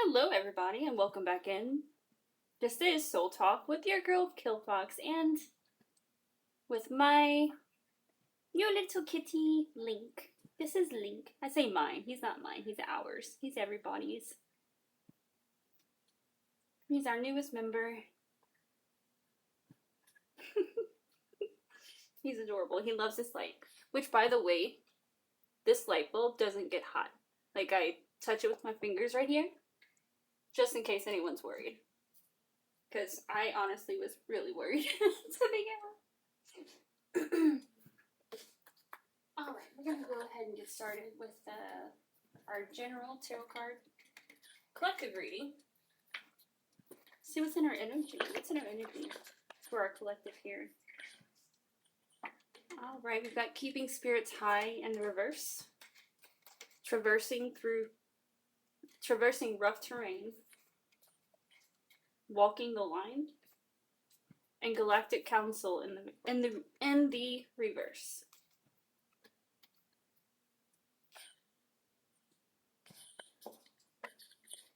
Hello, everybody, and welcome back in. This is Soul Talk with your girl Kilfox and with my new little kitty, Link. This is Link. I say mine. He's not mine. He's ours. He's everybody's. He's our newest member. He's adorable. He loves this light. Which, by the way, this light bulb doesn't get hot. Like, I touch it with my fingers right here, just in case anyone's worried. Because I honestly was really worried to begin with. Alright, we're going to go ahead and get started with our general tarot card collective reading. See what's in our energy. What's in our energy for our collective here? Alright, we've got keeping spirits high in the reverse. Traversing rough terrain. Walking the line. And galactic council in the reverse.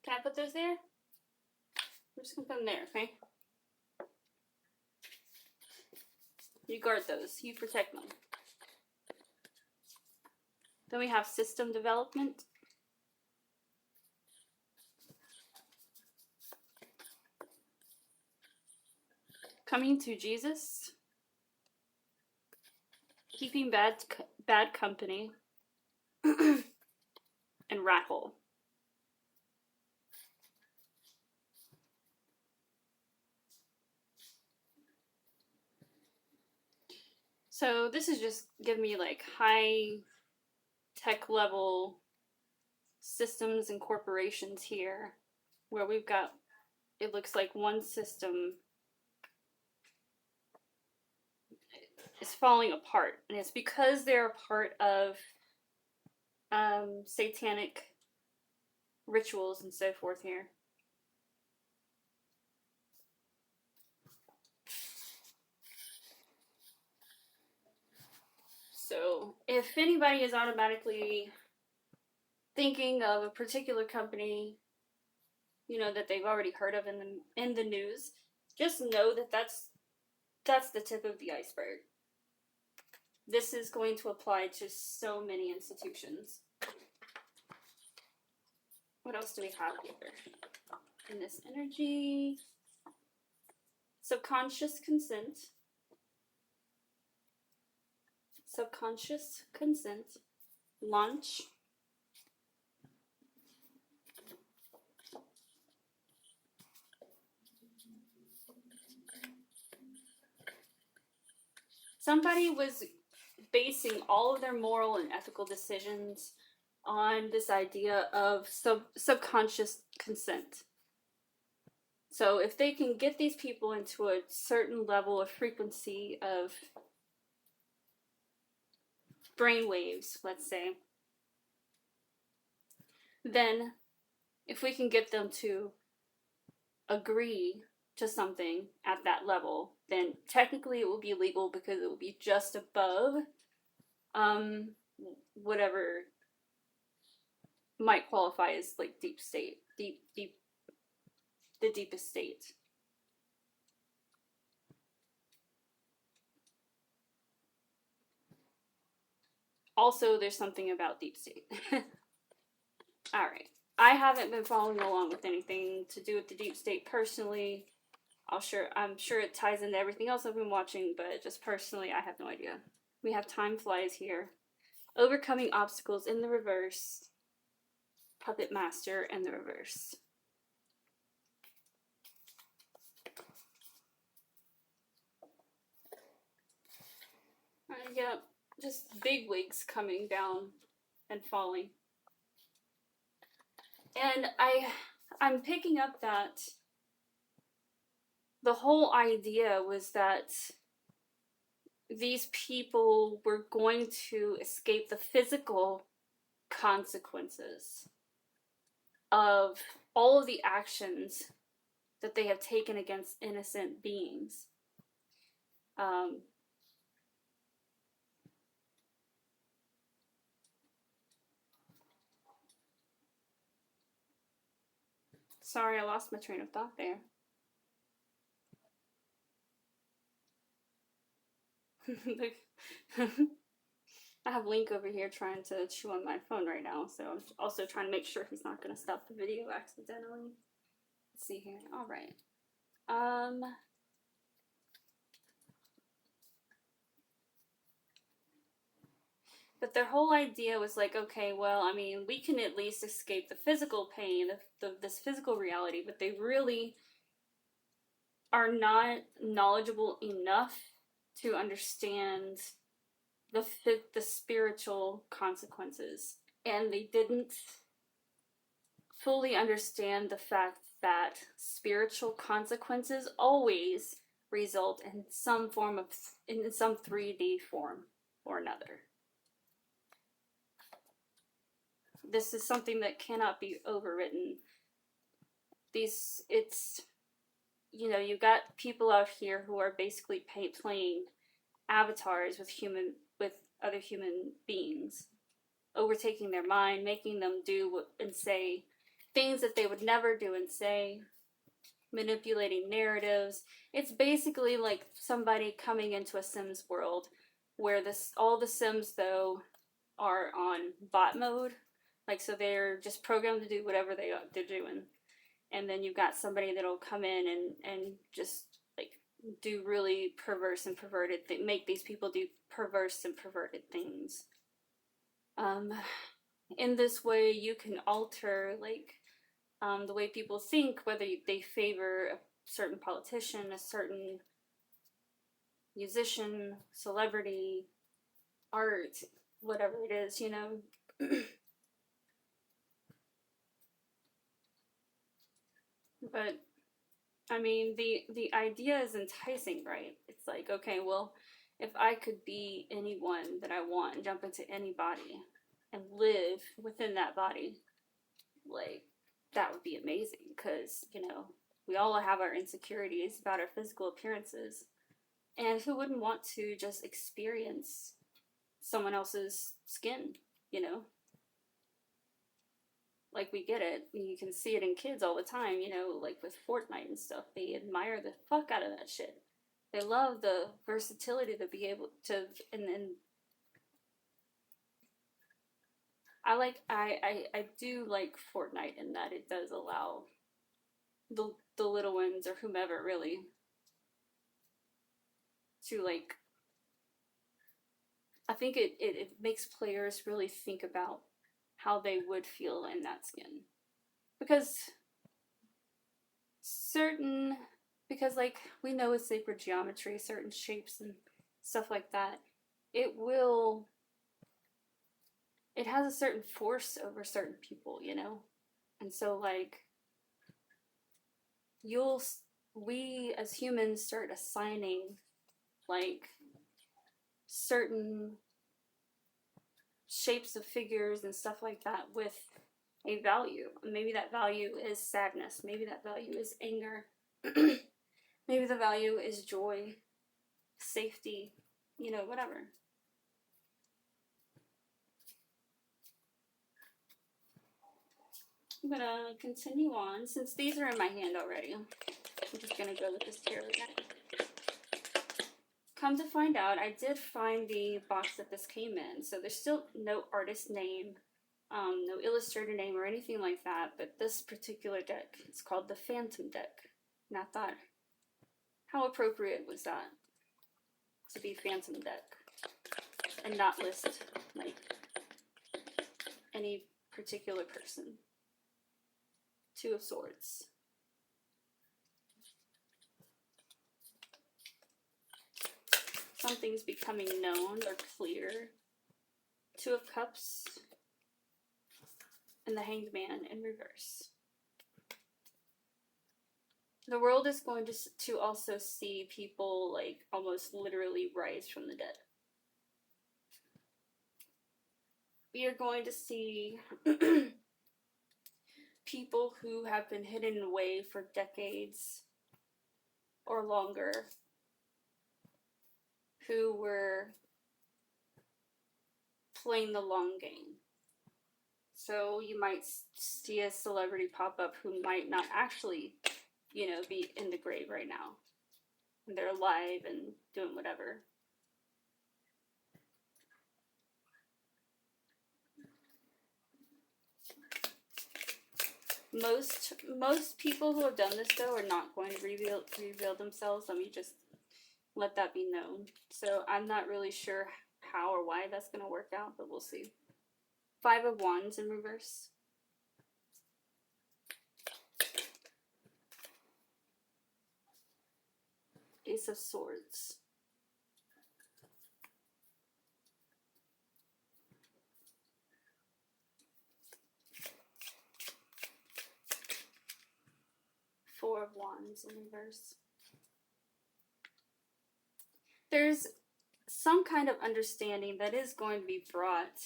Can I put those there? I'm just gonna put them there, okay? You guard those. You protect them. Then we have system development. Coming to Jesus. Keeping bad company. And rat hole. So this is just giving me like high tech level systems and corporations here, where we've got, it looks like one system is falling apart, and it's because they're a part of satanic rituals and so forth here. So if anybody is automatically thinking of a particular company, you know, that they've already heard of in the news, just know that that's the tip of the iceberg. This is going to apply to so many institutions. What else do we have here in this energy? Subconscious consent. Subconscious consent. Launch. Somebody was basing all of their moral and ethical decisions on this idea of subconscious consent. So if they can get these people into a certain level of frequency of brainwaves, let's say, then if we can get them to agree to something at that level, then technically it will be legal because it will be just above whatever might qualify as like deep state, the deepest state. Also, there's something about deep state. Alright. I haven't been following along with anything to do with the deep state personally. I'm sure it ties into everything else I've been watching, but just personally, I have no idea. We have time flies here. Overcoming obstacles in the reverse. Puppet master in the reverse. Yeah, just big wigs coming down and falling. And I'm picking up that the whole idea was that these people were going to escape the physical consequences of all of the actions that they have taken against innocent beings. Sorry, I lost my train of thought there. I have Link over here trying to chew on my phone right now, so I'm also trying to make sure he's not going to stop the video accidentally. Let's see here. All right. But their whole idea was like, okay, well, I mean, we can at least escape the physical pain, this physical reality, but they really are not knowledgeable enough to understand the spiritual consequences, and they didn't fully understand the fact that spiritual consequences always result in some form of in some 3D form or another. This is something that cannot be overwritten. It's, you know, you got people out here who are basically playing avatars with other human beings, overtaking their mind, making them do and say things that they would never do and say, manipulating narratives. It's basically like somebody coming into a Sims world where all the Sims though are on bot mode, like, so they're just programmed to do whatever they're doing, and then you've got somebody that'll come in and just like do really perverse and perverted make these people do perverse and perverted things. In this way, you can alter like the way people think, whether they favor a certain politician, a certain musician, celebrity, art, whatever it is, you know. But I mean, the idea is enticing, right? It's like, okay, well, if I could be anyone that I want and jump into any body and live within that body, like, that would be amazing, because, you know, we all have our insecurities about our physical appearances, and who wouldn't want to just experience someone else's skin, you know? Like, we get it. You can see it in kids all the time, you know, like with Fortnite and stuff. They admire the fuck out of that shit. They love the versatility to be able to, and I do like Fortnite in that it does allow the little ones, or whomever really, to like, I think it makes players really think about how they would feel in that skin. Because like, we know with sacred geometry, certain shapes and stuff like that, it has a certain force over certain people, you know? And so, like, we as humans start assigning, like, certain shapes of figures and stuff like that with a value. Maybe that value is sadness. Maybe that value is anger. Maybe the value is joy, safety, you know, whatever. I'm gonna continue on. Since these are in my hand already, I'm just gonna go with this tarot deck. Come to find out, I did find the box that this came in, so there's still no artist name, no illustrator name or anything like that, but this particular deck is called the Phantom deck. And I thought, how appropriate was that to be Phantom deck and not list, like, any particular person. Two of Swords. Something's becoming known or clear. Two of Cups. And the Hanged Man in reverse. The world is going to also see people, like, almost literally rise from the dead. We are going to see people who have been hidden away for decades or longer, who were playing the long game. So you might see a celebrity pop up who might not actually, you know, be in the grave right now. They're alive and doing whatever. Most people who have done this though are not going to reveal themselves. Let me just let that be known. So I'm not really sure how or why that's going to work out, but we'll see. 5 of Wands in reverse. Ace of Swords. Four of Wands in reverse. There's some kind of understanding that is going to be brought,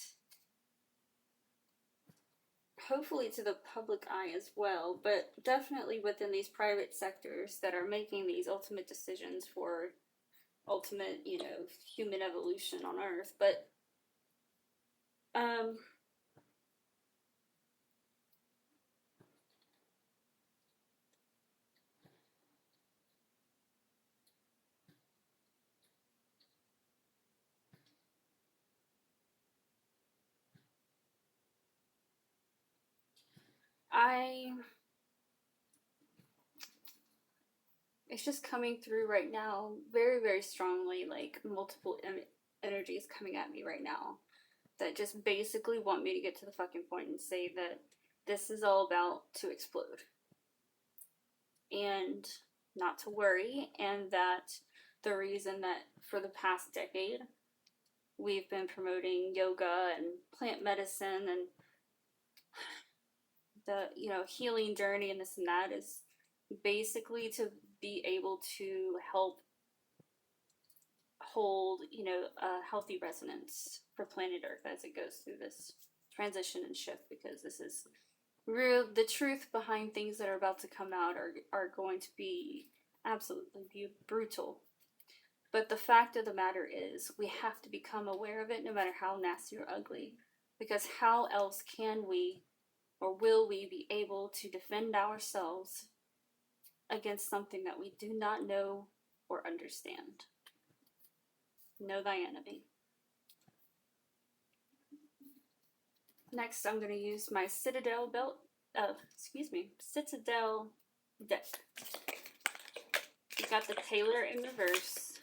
hopefully to the public eye as well, but definitely within these private sectors that are making these ultimate decisions for ultimate, you know, human evolution on Earth. But it's just coming through right now very, very strongly, like multiple energies coming at me right now that just basically want me to get to the fucking point and say that this is all about to explode and not to worry, and that the reason that for the past decade we've been promoting yoga and plant medicine and the, you know, healing journey and this and that is basically to be able to help hold, you know, a healthy resonance for planet Earth as it goes through this transition and shift, because this is real. The truth behind things that are about to come out are going to be absolutely brutal. But the fact of the matter is, we have to become aware of it no matter how nasty or ugly, because how else can we or will we be able to defend ourselves against something that we do not know or understand? Know thy enemy. Next, I'm going to use my Citadel Citadel deck. We got the Tailor in reverse.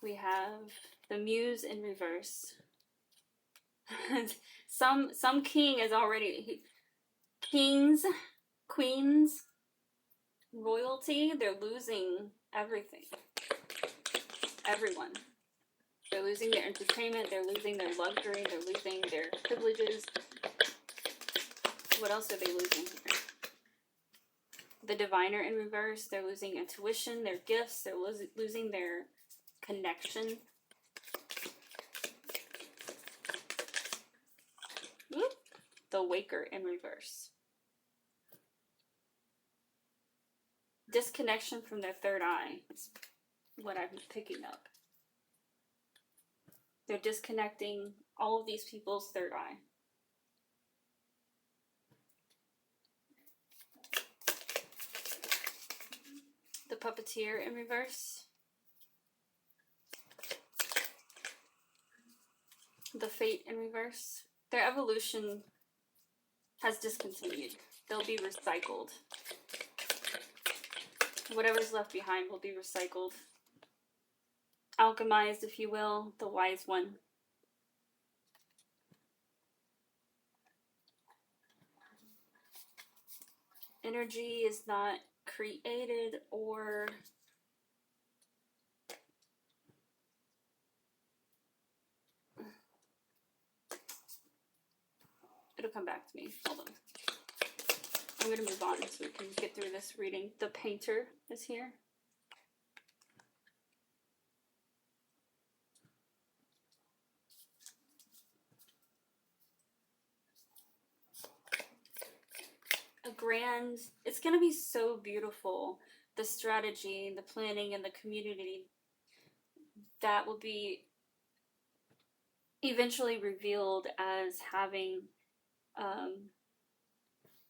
We have the Muse in reverse. some king is already kings, queens, royalty. They're losing everything. Everyone. They're losing their entertainment, they're losing their luxury, they're losing their privileges. What else are they losing here? The Diviner in reverse, they're losing intuition, their gifts, they're losing their connection. Whoop. The Waker in reverse. Disconnection from their third eye is what I'm picking up. They're disconnecting all of these people's third eye. The Puppeteer in reverse. The Fate in reverse. Their evolution has discontinued. They'll be recycled. Whatever's left behind will be recycled. Alchemized, if you will, the Wise One. Energy is not created or it'll come back to me. Hold on. I'm going to move on so we can get through this reading. The Painter is here. It's going to be so beautiful. The strategy, the planning, and the community that will be eventually revealed as having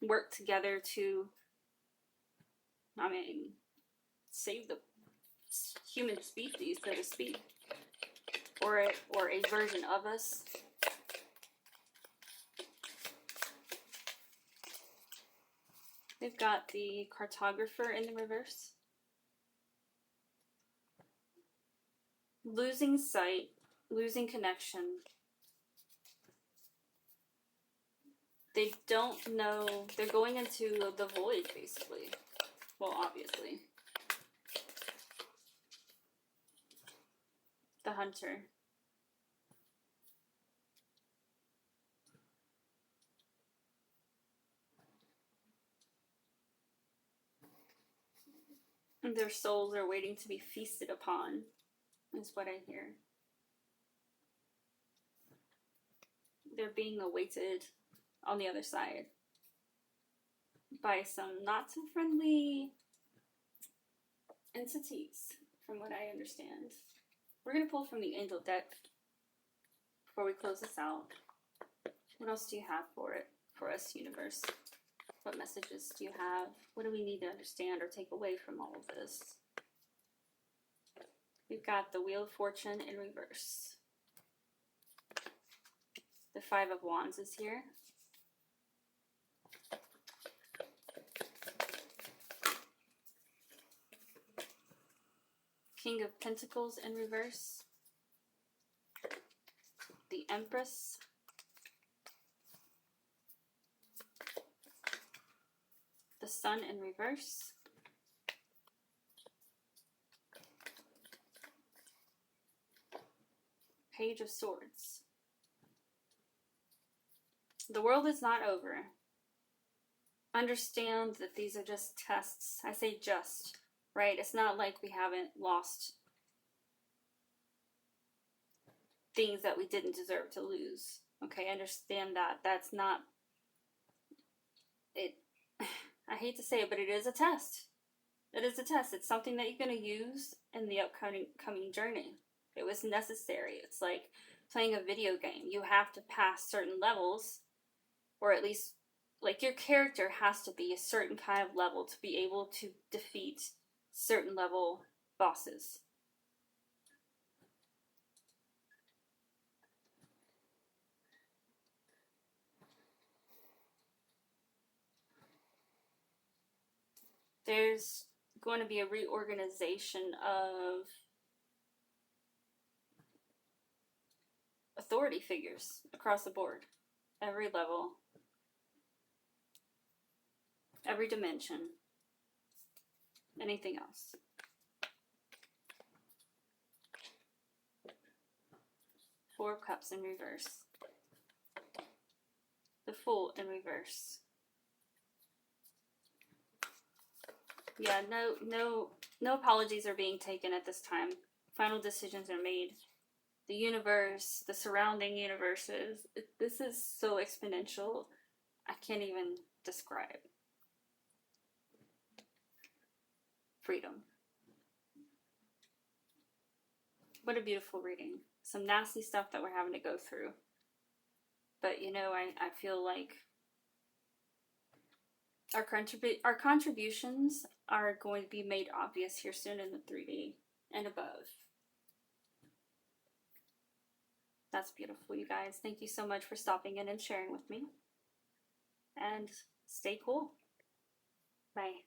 worked together to, I mean, save the human species, so to speak, or a version of us. They've got the cartographer in the reverse. Losing sight, losing connection. They don't know, they're going into the void, basically. Well, obviously. The hunter. And their souls are waiting to be feasted upon, is what I hear. They're being awaited on the other side by some not so friendly entities, from what I understand. We're going to pull from the angel deck before we close this out. What else do you have for us, universe? What messages do you have? What do we need to understand or take away from all of this? We've got the Wheel of Fortune in reverse. The Five of Wands is here. King of Pentacles in reverse. The Empress. The Sun in reverse. Page of Swords. The world is not over. Understand that these are just tests. I say just, right? It's not like we haven't lost things that we didn't deserve to lose. Okay, understand that. That's not it. I hate to say it, but it is a test. It is a test. It's something that you're going to use in the upcoming journey. It was necessary. It's like playing a video game. You have to pass certain levels, or at least, like, your character has to be a certain kind of level to be able to defeat certain level bosses. There's going to be a reorganization of authority figures across the board. Every level. Every dimension. Anything else. Four of Cups in reverse. The Fool in reverse. Yeah, no apologies are being taken at this time. Final decisions are made. The universe, the surrounding universes, this is so exponential, I can't even describe. Freedom. What a beautiful reading. Some nasty stuff that we're having to go through. But, you know, I feel like our contributions are going to be made obvious here soon in the 3D and above. That's beautiful, you guys. Thank you so much for stopping in and sharing with me. And stay cool. Bye.